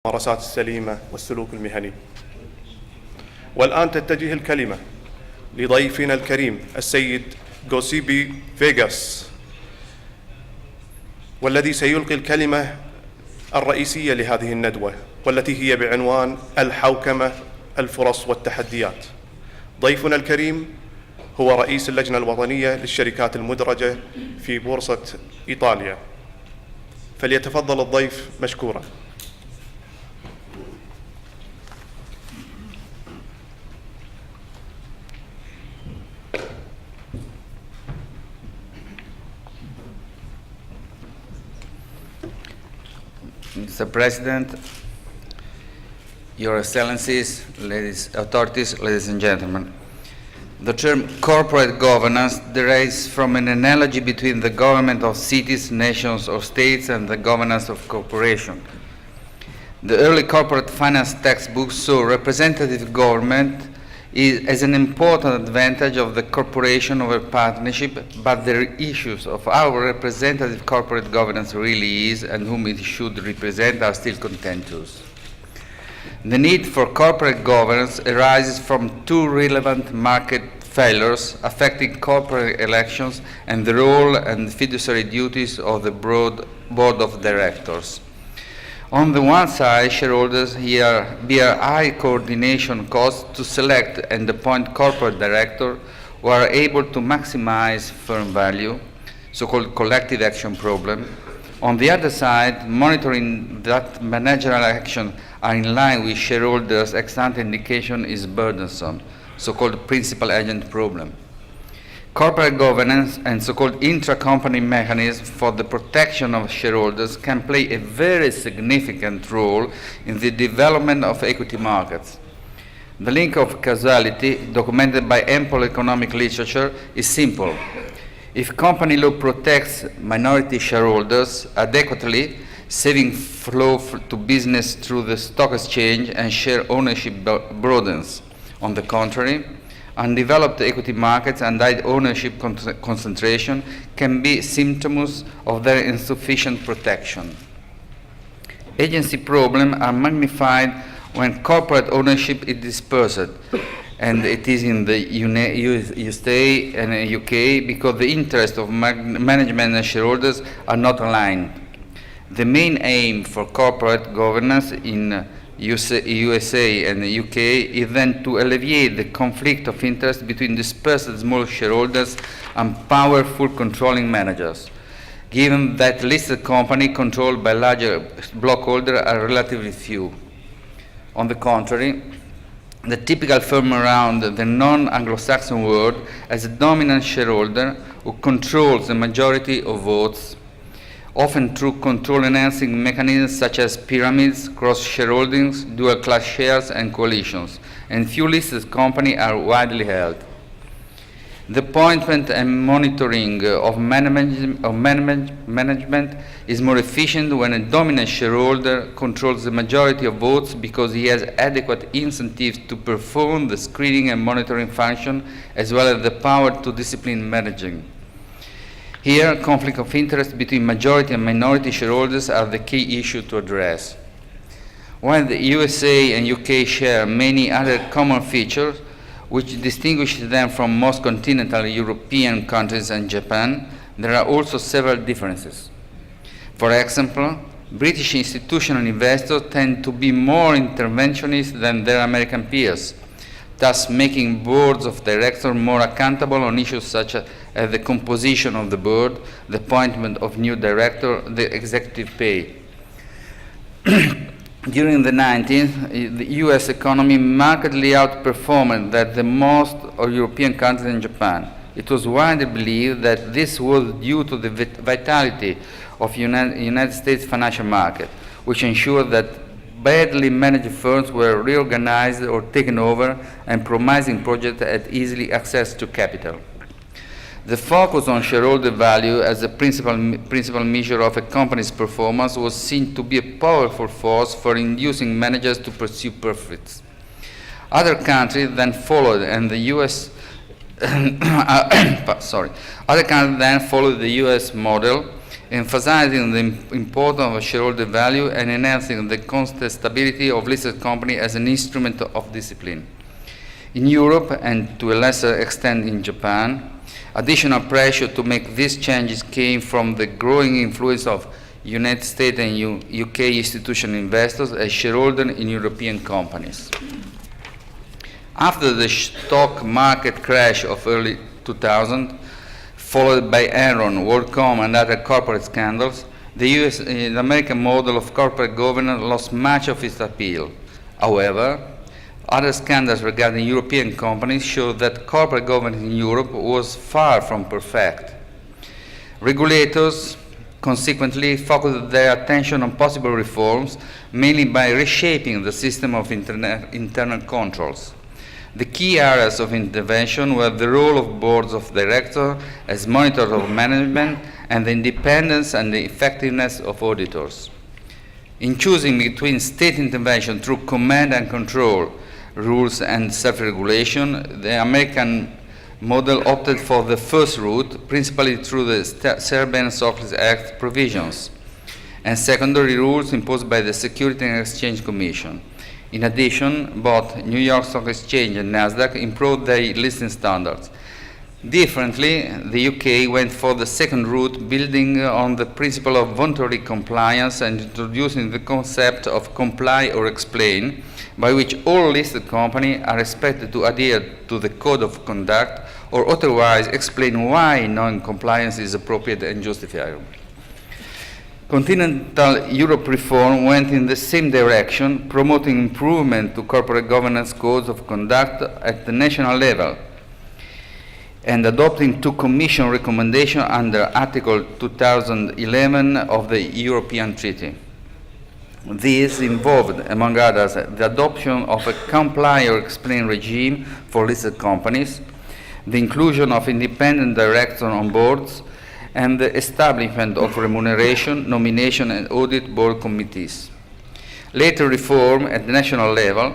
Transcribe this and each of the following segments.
الممارسات السليمة والسلوك المهني. والآن تتجه الكلمة لضيفنا الكريم السيد غوسيب فيغاس، والذي سيلقي الكلمة الرئيسية لهذه الندوة، والتي هي بعنوان الحوكمة، الفرص والتحديات. ضيفنا الكريم هو رئيس اللجنة الوطنية للشركات المدرجة في بورصة إيطاليا، فليتفضل الضيف مشكورا. Mr. President, Your Excellencies, authorities, ladies and gentlemen. The term corporate governance derives from an analogy between the government of cities, nations, or states and the governance of corporations. The early corporate finance textbooks saw representative government as an important advantage of the corporation over partnership, but the issues of how representative corporate governance really is and whom it should represent are still contentious. The need for corporate governance arises from two relevant market failures affecting corporate elections and the role and fiduciary duties of the board of directors. On the one side, shareholders here bear high coordination costs to select and appoint corporate directors who are able to maximize firm value, so-called collective action problem. On the other side, monitoring that managerial action are in line with shareholders' ex-ante indication is burdensome, so-called principal agent problem. Corporate governance and so-called intra-company mechanisms for the protection of shareholders can play a very significant role in the development of equity markets. The link of causality, documented by ample economic literature, is simple. If company law protects minority shareholders adequately, saving flow to business through the stock exchange and share ownership broadens. On the contrary, undeveloped equity markets and high ownership concentration can be symptoms of their insufficient protection. Agency problems are magnified when corporate ownership is dispersed, and it is in the USA and UK because the interests of management and shareholders are not aligned. The main aim for corporate governance in USA and the UK is then to alleviate the conflict of interest between dispersed small shareholders and powerful controlling managers, given that listed companies controlled by larger blockholders are relatively few. On the contrary, the typical firm around the non-Anglo-Saxon world has a dominant shareholder who controls the majority of votes, often through control-enhancing mechanisms such as pyramids, cross-shareholdings, dual-class shares, and coalitions, and few listed companies are widely held. The appointment and monitoring of management is more efficient when a dominant shareholder controls the majority of votes because he has adequate incentives to perform the screening and monitoring function as well as the power to discipline managing. Here, conflict of interest between majority and minority shareholders are the key issue to address. While the USA and UK share many other common features which distinguish them from most continental European countries and Japan, there are also several differences. For example, British institutional investors tend to be more interventionist than their American peers, thus making boards of directors more accountable on issues such as the composition of the board, the appointment of new director, the executive pay. During the 90s, the US economy markedly outperformed that the most of European countries and Japan. It was widely believed that this was due to the vitality of United States financial market, which ensured that badly managed firms were reorganized or taken over and promising projects had easily access to capital. The focus on shareholder value as a principal measure of a company's performance was seen to be a powerful force for inducing managers to pursue profits. Other countries then followed, and the US other countries then followed the US model emphasizing the importance of shareholder value and enhancing the constant stability of listed companies as an instrument of discipline. In Europe, and to a lesser extent in Japan, additional pressure to make these changes came from the growing influence of United States and UK institutional investors as shareholders in European companies. After the stock market crash of early 2000, followed by Enron, WorldCom, and other corporate scandals, the American model of corporate governance lost much of its appeal. However, other scandals regarding European companies show that corporate governance in Europe was far from perfect. Regulators consequently focused their attention on possible reforms, mainly by reshaping the system of internal controls. The key areas of intervention were the role of boards of directors as monitors of management and the independence and the effectiveness of auditors. In choosing between state intervention through command and control, rules and self-regulation, the American model opted for the first route, principally through the Sarbanes-Oxley Act provisions, and secondary rules imposed by the Securities and Exchange Commission. In addition, both New York Stock Exchange and NASDAQ improved their listing standards. Differently, the UK went for the second route, building on the principle of voluntary compliance and introducing the concept of comply or explain, by which all listed companies are expected to adhere to the code of conduct or otherwise explain why non-compliance is appropriate and justifiable. Continental Europe reform went in the same direction, promoting improvement to corporate governance codes of conduct at the national level and adopting two Commission recommendations under Article 2011 of the European Treaty. These involved, among others, the adoption of a comply or explain regime for listed companies, the inclusion of independent directors on boards, and the establishment of remuneration, nomination, and audit board committees. Later reform at the national level,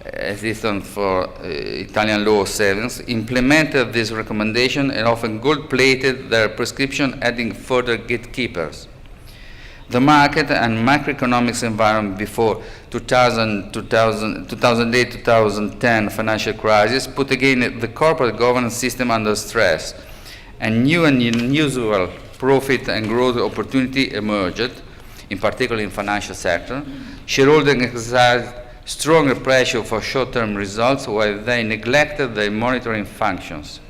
as is done for Italian law 7, implemented this recommendation and often gold-plated their prescription, adding further gatekeepers. The market and macroeconomics environment before 2008-2010 financial crisis put again the corporate governance system under stress, and new and unusual profit and growth opportunity emerged, in particular in financial sector. Shareholders exercised stronger pressure for short-term results while they neglected their monitoring functions.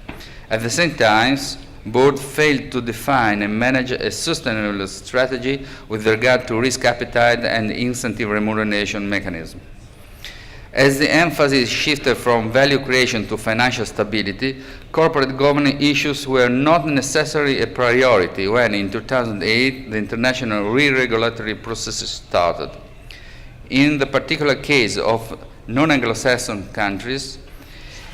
At the same time, board failed to define and manage a sustainable strategy with regard to risk appetite and incentive remuneration mechanism. As the emphasis shifted from value creation to financial stability, corporate governance issues were not necessarily a priority when, in 2008, the international re-regulatory process started. In the particular case of non-Anglo-Saxon countries,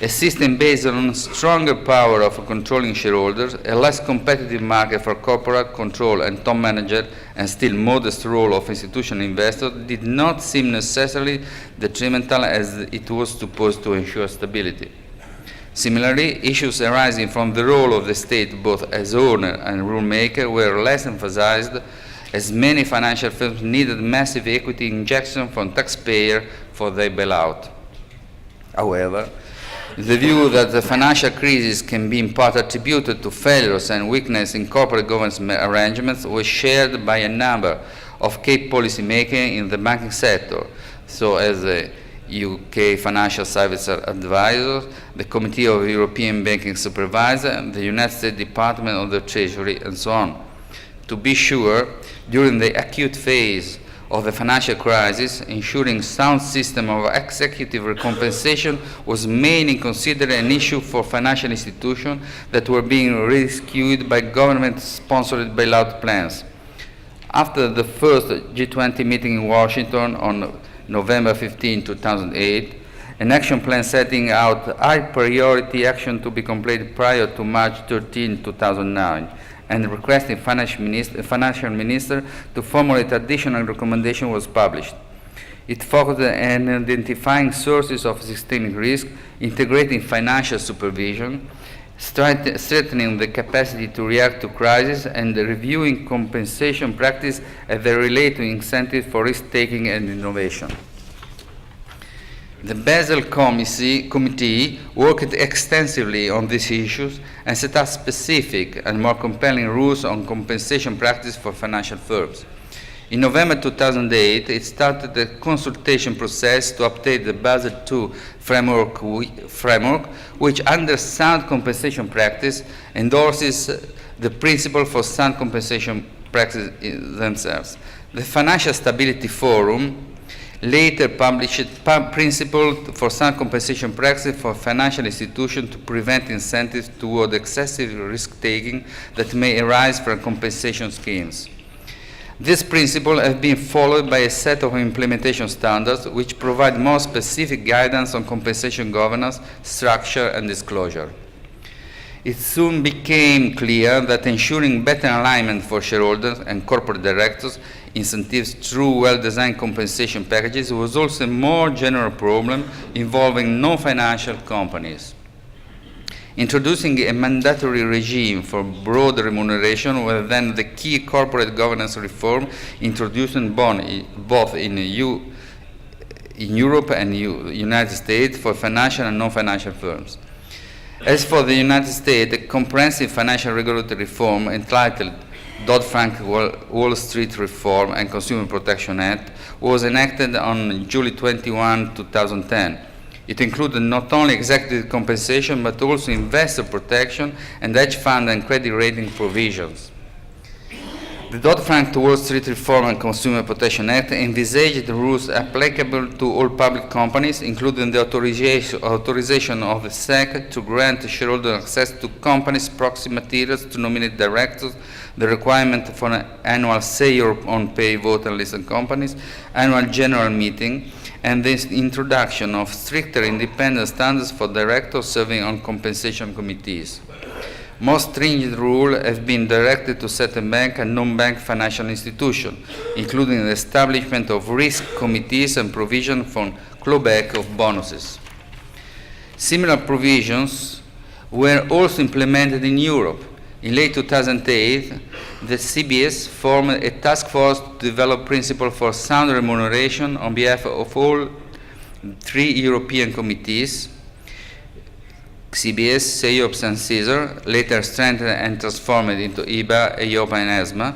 a system based on stronger power of controlling shareholders, a less competitive market for corporate control and top manager, and still modest role of institutional investors did not seem necessarily detrimental as it was supposed to ensure stability. Similarly, issues arising from the role of the state both as owner and rule maker were less emphasized, as many financial firms needed massive equity injection from taxpayers for their bailout. However, the view that the financial crisis can be in part attributed to failures and weakness in corporate governance arrangements was shared by a number of key policymakers in the banking sector, so as the UK Financial Services Advisor, the Committee of European Banking Supervisors, the United States Department of the Treasury, and so on. To be sure, during the acute phase of the financial crisis, ensuring sound system of executive recompensation was mainly considered an issue for financial institutions that were being rescued by government-sponsored bailout plans. After the first G20 meeting in Washington on November 15, 2008, an action plan setting out high priority action to be completed prior to March 13, 2009, and requesting financial minister to formulate additional recommendation was published. It focused on identifying sources of systemic risk, integrating financial supervision, strengthening the capacity to react to crises, and reviewing compensation practice as they relate to incentives for risk-taking and innovation. The Basel Committee worked extensively on these issues and set up specific and more compelling rules on compensation practice for financial firms. In November 2008, it started a consultation process to update the Basel II framework, which under sound compensation practice endorses the principle for sound compensation practice themselves. The Financial Stability Forum later published principles for sound compensation practice for financial institutions to prevent incentives toward excessive risk-taking that may arise from compensation schemes. This principle has been followed by a set of implementation standards which provide more specific guidance on compensation governance, structure, and disclosure. It soon became clear that ensuring better alignment for shareholders and corporate directors incentives through well-designed compensation packages was also a more general problem involving non-financial companies. Introducing a mandatory regime for broad remuneration was then the key corporate governance reform introduced both in Europe and United States for financial and non-financial firms. As for the United States, a comprehensive financial regulatory reform entitled Dodd-Frank Wall Street Reform and Consumer Protection Act was enacted on July 21, 2010. It included not only executive compensation but also investor protection and hedge fund and credit rating provisions. The Dodd-Frank Wall Street Reform and Consumer Protection Act envisaged rules applicable to all public companies, including the authorization of the SEC to grant shareholder access to companies' proxy materials to nominate directors, the requirement for an annual say on pay vote on listed companies, annual general meeting, and the introduction of stricter independent standards for directors serving on compensation committees. Most stringent rules have been directed to certain bank and non-bank financial institutions, including the establishment of risk committees and provision for clawback of bonuses. Similar provisions were also implemented in Europe. In late 2008, the CBS formed a task force to develop principles for sound remuneration on behalf of all three European committees, CBS, CEOPS, and CSER, later strengthened and transformed into EBA, EIOPA, and ESMA.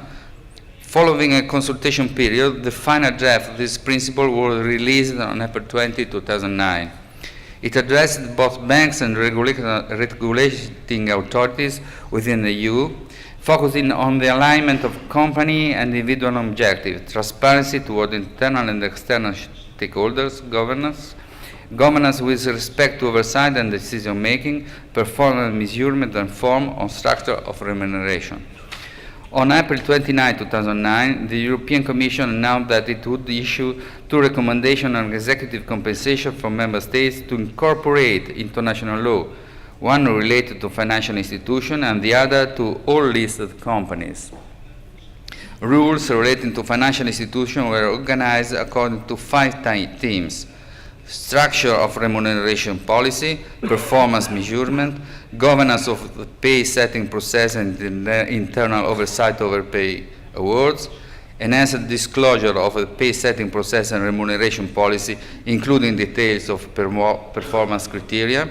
Following a consultation period, the final draft of this principle was released on April 20, 2009. It addressed both banks and regulating authorities within the EU, focusing on the alignment of company and individual objectives, transparency toward internal and external stakeholders, governance with respect to oversight and decision-making, performance measurement, and form on structure of remuneration. On April 29, 2009, the European Commission announced that it would issue two recommendations on executive compensation for member states to incorporate into national law, one related to financial institutions and the other to all listed companies. Rules relating to financial institutions were organized according to 5 themes: structure of remuneration policy, performance measurement, governance of the pay setting process and internal oversight over pay awards, enhanced disclosure of the pay setting process and remuneration policy, including details of performance criteria,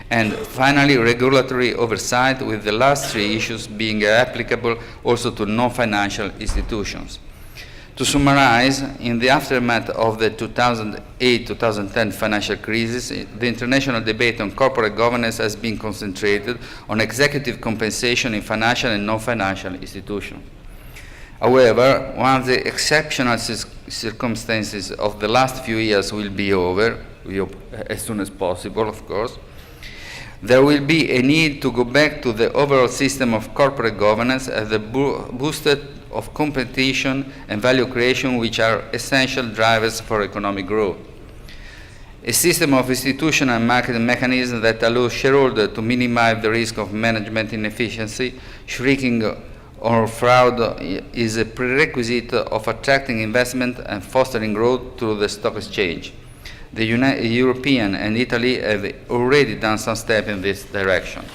and finally regulatory oversight, with the last 3 issues being applicable also to non-financial institutions. To summarize, in the aftermath of the 2008-2010 financial crisis, the international debate on corporate governance has been concentrated on executive compensation in financial and non-financial institutions. However, once the exceptional circumstances of the last few years will be over, we hope as soon as possible, of course, there will be a need to go back to the overall system of corporate governance as a booster of competition and value creation, which are essential drivers for economic growth. A system of institutional and market mechanisms that allows shareholders to minimize the risk of management inefficiency, shrinking, or fraud is a prerequisite of attracting investment and fostering growth through the stock exchange. The European and Italy have already done some steps in this direction.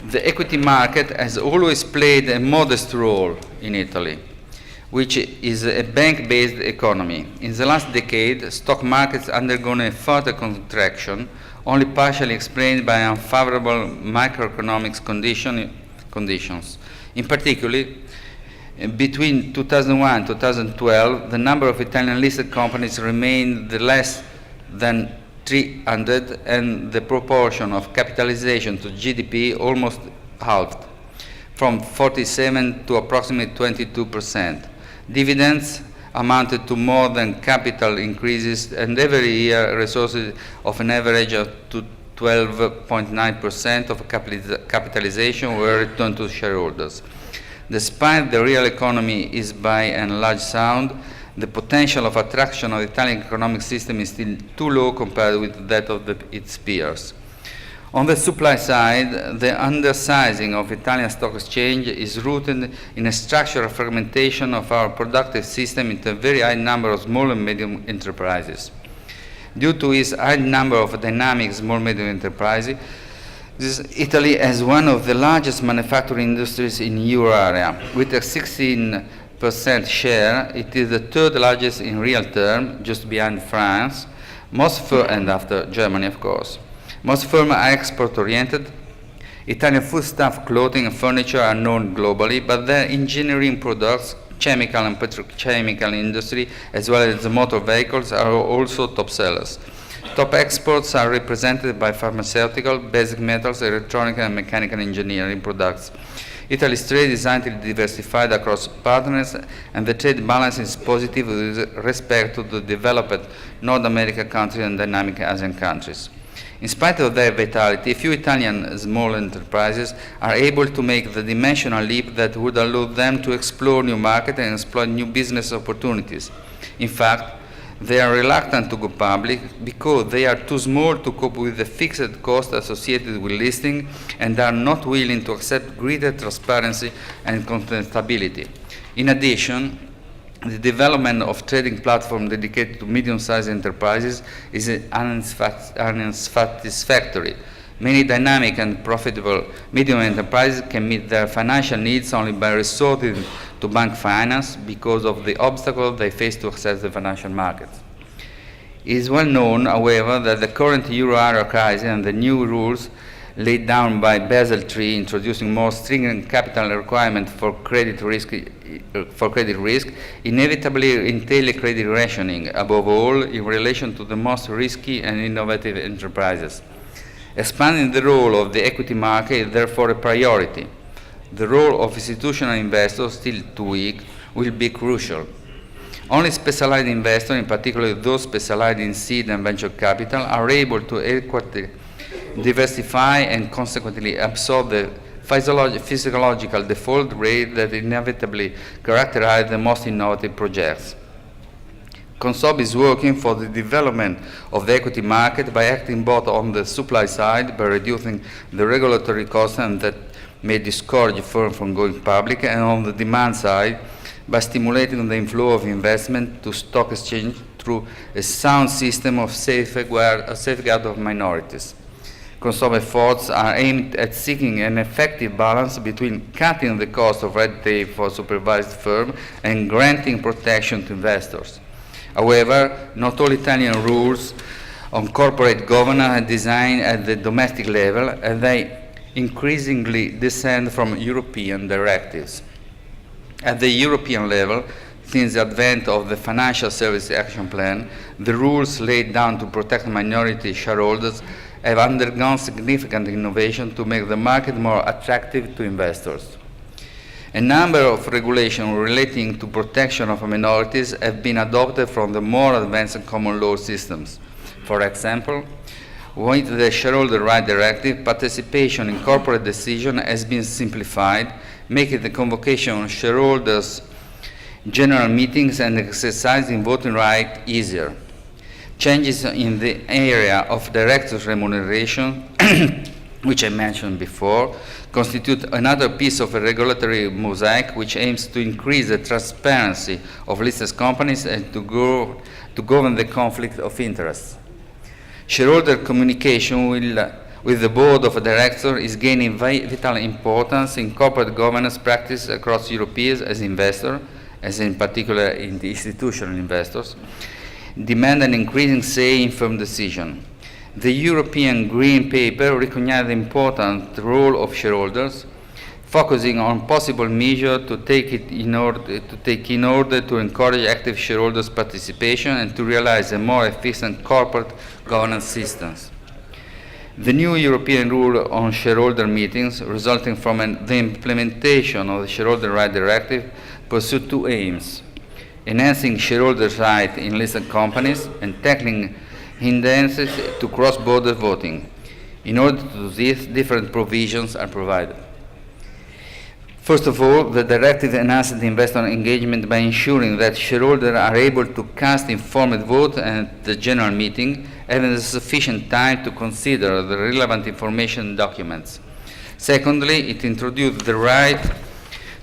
The equity market has always played a modest role in Italy, which is a bank-based economy. In the last decade, stock markets undergone a further contraction, only partially explained by unfavorable macroeconomic conditions. In particular, between 2001 and 2012, the number of Italian listed companies remained less than 300, and the proportion of capitalization to GDP almost halved, from 47 to approximately 22%. Dividends amounted to more than capital increases, and every year resources of an average of to 12.9% of capitalization were returned to shareholders. Despite the real economy is by and large sound, the potential of attraction of the Italian economic system is still too low compared with that of its peers. On the supply side, the undersizing of Italian stock exchange is rooted in a structural fragmentation of our productive system into a very high number of small and medium enterprises. Due to its high number of dynamic small and medium enterprises, Italy has one of the largest manufacturing industries in Euro area. With a 16% share, it is the third largest in real terms, just behind France, and after Germany, of course. Most firms are export-oriented. Italian foodstuff, clothing, and furniture are known globally, but their engineering products, chemical and petrochemical industry, as well as the motor vehicles, are also top sellers. Top exports are represented by pharmaceutical, basic metals, electronic and mechanical engineering products. Italy's trade is highly diversified across partners, and the trade balance is positive with respect to the developed North American countries and dynamic Asian countries. In spite of their vitality, few Italian small enterprises are able to make the dimensional leap that would allow them to explore new markets and exploit new business opportunities. In fact, they are reluctant to go public because they are too small to cope with the fixed costs associated with listing and are not willing to accept greater transparency and contestability. In addition, the development of trading platforms dedicated to medium-sized enterprises is unsatisfactory. Many dynamic and profitable medium enterprises can meet their financial needs only by resorting to bank finance because of the obstacles they face to access the financial markets. It is well known, however, that the current euro area crisis and the new rules laid down by Basel III, introducing more stringent capital requirements for credit risk, inevitably entail credit rationing, above all in relation to the most risky and innovative enterprises. Expanding the role of the equity market is therefore a priority. The role of institutional investors, still too weak, will be crucial. Only specialized investors, in particular those specialized in seed and venture capital, are able to adequately diversify and consequently absorb the physiological default rate that inevitably characterize the most innovative projects. Consob is working for the development of the equity market by acting both on the supply side by reducing the regulatory costs and that may discourage firms from going public, and on the demand side by stimulating the inflow of investment to stock exchange through a sound system of safeguard of minorities. Consob efforts are aimed at seeking an effective balance between cutting the cost of red tape for supervised firms and granting protection to investors. However, not all Italian rules on corporate governance are designed at the domestic level, and they increasingly descend from European directives. At the European level, since the advent of the Financial Services Action Plan, the rules laid down to protect minority shareholders have undergone significant innovation to make the market more attractive to investors. A number of regulations relating to protection of minorities have been adopted from the more advanced common law systems. For example, with the Shareholder Right Directive, participation in corporate decision has been simplified, making the convocation of shareholders' general meetings and exercising voting right easier. Changes in the area of directors' remuneration, which I mentioned before, constitute another piece of a regulatory mosaic which aims to increase the transparency of listed companies and to govern the conflict of interests. Shareholder communication will with the board of directors is gaining vital importance in corporate governance practice across Europeans as investors, as in particular in the institutional investors, demand an increasing say in firm decision. The European Green Paper recognized the important role of shareholders, focusing on possible measures to take in order to encourage active shareholders' participation and to realize a more efficient corporate governance systems. The new European rule on shareholder meetings, resulting from the implementation of the Shareholder Right Directive, pursued two aims: enhancing shareholders' rights in listed companies and tackling hindrances to cross-border voting. In order to do this, different provisions are provided. First of all, the directive enhances investor engagement by ensuring that shareholders are able to cast informed vote at the general meeting, having sufficient time to consider the relevant information documents. Secondly, it introduced the right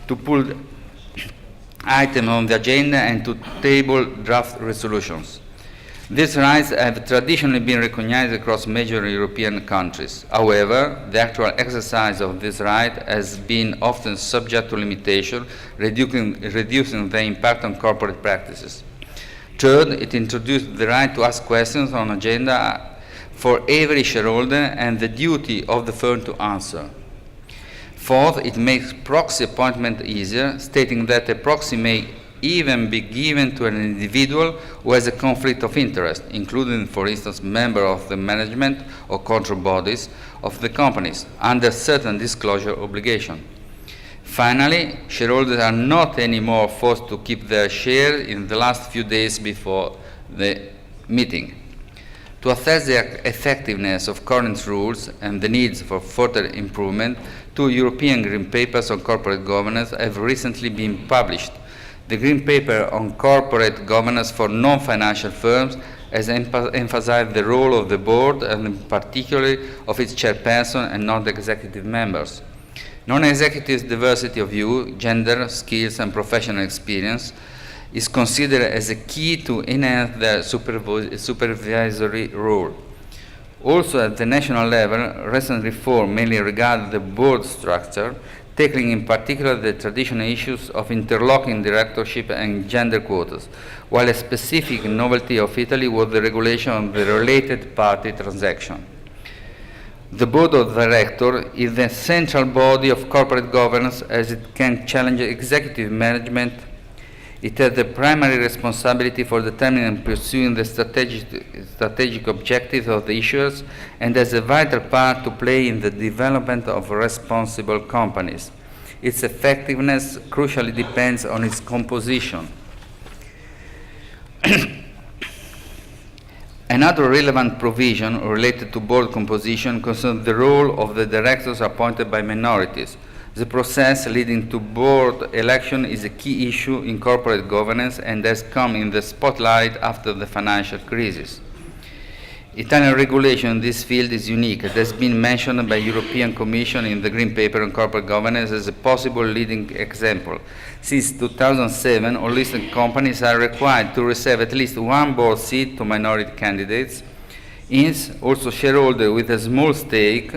to pull items on the agenda and to table draft resolutions. These rights have traditionally been recognized across major European countries. However, the actual exercise of this right has been often subject to limitation, reducing the impact on corporate practices. Third, it introduced the right to ask questions on agenda for every shareholder and the duty of the firm to answer. Fourth, it makes proxy appointment easier, stating that a proxy may even be given to an individual who has a conflict of interest, including, for instance, member of the management or control bodies of the companies, under certain disclosure obligation. Finally, shareholders are not anymore forced to keep their shares in the last few days before the meeting. To assess the effectiveness of current rules and the needs for further improvement, two European Green Papers on corporate governance have recently been published. The Green Paper on corporate governance for non-financial firms has emphasized the role of the board and particularly of its chairperson and non-executive members. Non-executives' diversity of view, gender, skills, and professional experience is considered as a key to enhance their supervisory role. Also, at the national level, recent reform mainly regard the board structure, tackling in particular the traditional issues of interlocking directorship and gender quotas, while a specific novelty of Italy was the regulation of the related party transaction. The Board of Directors is the central body of corporate governance as it can challenge executive management. It has the primary responsibility for determining and pursuing the strategic objectives of the issuers and has a vital part to play in the development of responsible companies. Its effectiveness crucially depends on its composition. Another relevant provision related to board composition concerns the role of the directors appointed by minorities. The process leading to board election is a key issue in corporate governance and has come in the spotlight after the financial crisis. Italian regulation in this field is unique. It has been mentioned by the European Commission in the Green Paper on Corporate Governance as a possible leading example. Since 2007, all listed companies are required to reserve at least one board seat to minority candidates. Hence, also shareholders with a small stake,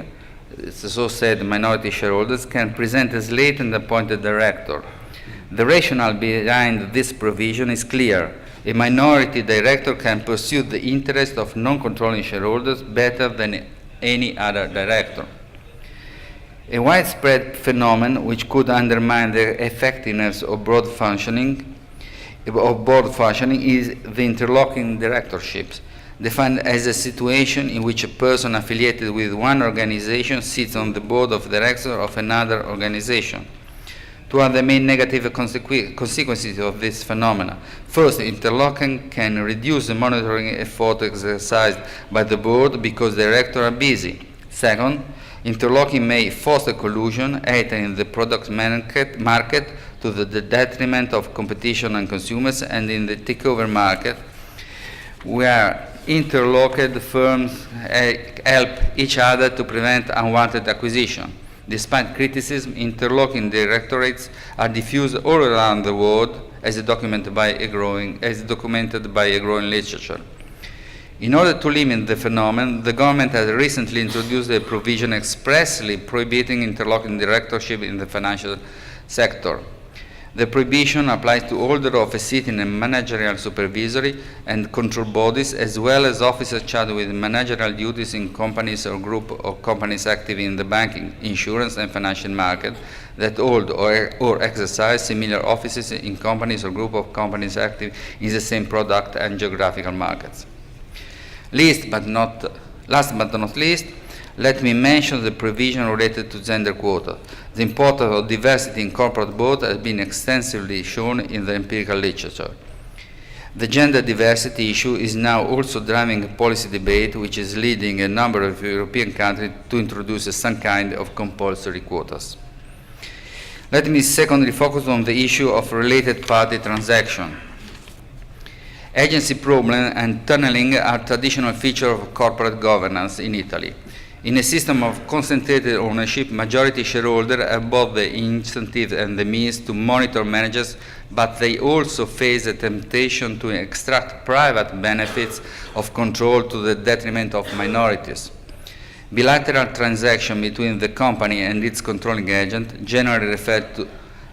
so said minority shareholders, can present a slate and appointed director. The rationale behind this provision is clear. A minority director can pursue the interest of non-controlling shareholders better than any other director. A widespread phenomenon which could undermine the effectiveness of board functioning is the interlocking directorships, defined as a situation in which a person affiliated with one organization sits on the board of directors of another organization. Two are the main negative consequences of this phenomenon. First, interlocking can reduce the monitoring effort exercised by the board because the directors are busy. Second, interlocking may foster collusion, either in the product market to the detriment of competition and consumers, and in the takeover market, where interlocked firms help each other to prevent unwanted acquisition. Despite criticism, interlocking directorates are diffused all around the world as documented by a growing literature. In order to limit the phenomenon, the government has recently introduced a provision expressly prohibiting interlocking directorship in the financial sector. The prohibition applies to holders of a seat in a managerial, supervisory, and control bodies, as well as officers charged with managerial duties in companies or group of companies active in the banking, insurance, and financial market that hold or exercise similar offices in companies or group of companies active in the same product and geographical markets. Last but not least, let me mention the provision related to gender quota. The importance of diversity in corporate board has been extensively shown in the empirical literature. The gender diversity issue is now also driving a policy debate which is leading a number of European countries to introduce some kind of compulsory quotas. Let me secondly focus on the issue of related party transaction. Agency problem and tunneling are traditional features of corporate governance in Italy. In a system of concentrated ownership, majority shareholders have both the incentive and the means to monitor managers, but they also face a temptation to extract private benefits of control to the detriment of minorities. Bilateral transaction between the company and its controlling agent, generally referred to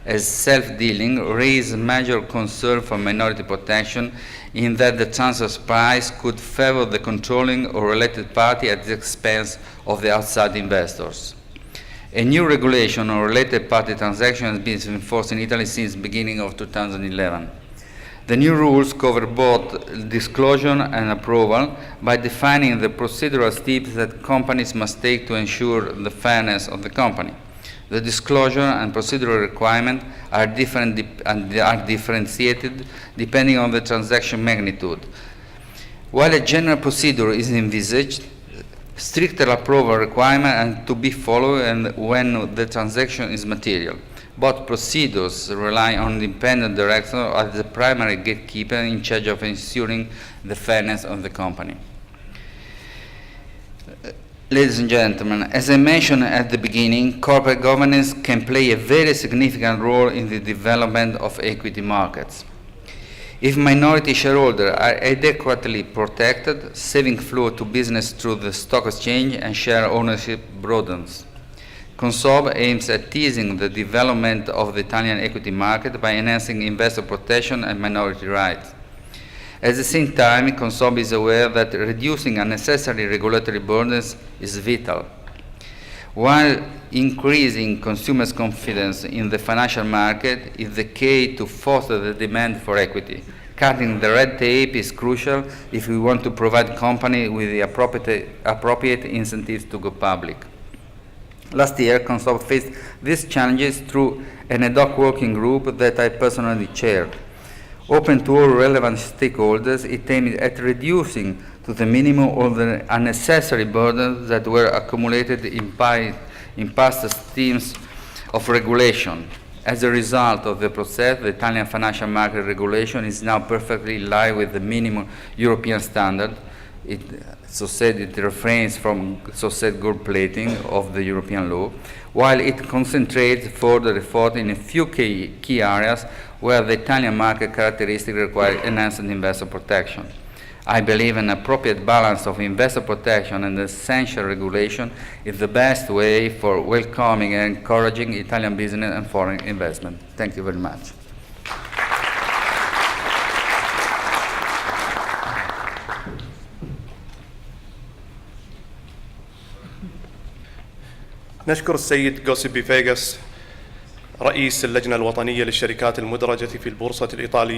as self-dealing, raise major concern for minority protection in that the transfer price could favor the controlling or related party at the expense of the outside investors. A new regulation on related party transactions has been enforced in Italy since the beginning of 2011. The new rules cover both disclosure and approval by defining the procedural steps that companies must take to ensure the fairness of the company. The disclosure and procedural requirements are differentiated depending on the transaction magnitude. While a general procedure is envisaged, stricter approval requirements are to be followed and when the transaction is material. Both procedures rely on independent director as the primary gatekeeper in charge of ensuring the fairness of the company. Ladies and gentlemen, as I mentioned at the beginning, corporate governance can play a very significant role in the development of equity markets. If minority shareholders are adequately protected, saving flow to business through the stock exchange and share ownership broadens. Consob aims at easing the development of the Italian equity market by enhancing investor protection and minority rights. At the same time, Consob is aware that reducing unnecessary regulatory burdens is vital. While increasing consumers' confidence in the financial market is the key to foster the demand for equity. Cutting the red tape is crucial if we want to provide companies with the appropriate incentives to go public. Last year, Consob faced these challenges through an ad hoc working group that I personally chaired. Open to all relevant stakeholders, it aimed at reducing to the minimum all the unnecessary burdens that were accumulated in past schemes of regulation. As a result of the process, the Italian financial market regulation is now perfectly in line with the minimum European standard. It refrains from so-said gold plating of the European law, while it concentrates further effort in a few key areas where the Italian market characteristics require enhanced investor protection. I believe an appropriate balance of investor protection and essential regulation is the best way for welcoming and encouraging Italian business and foreign investment. Thank you very much. نشكر السيد غوسيب فيغاس رئيس اللجنة الوطنية للشركات المدرجة في البورصة الإيطالية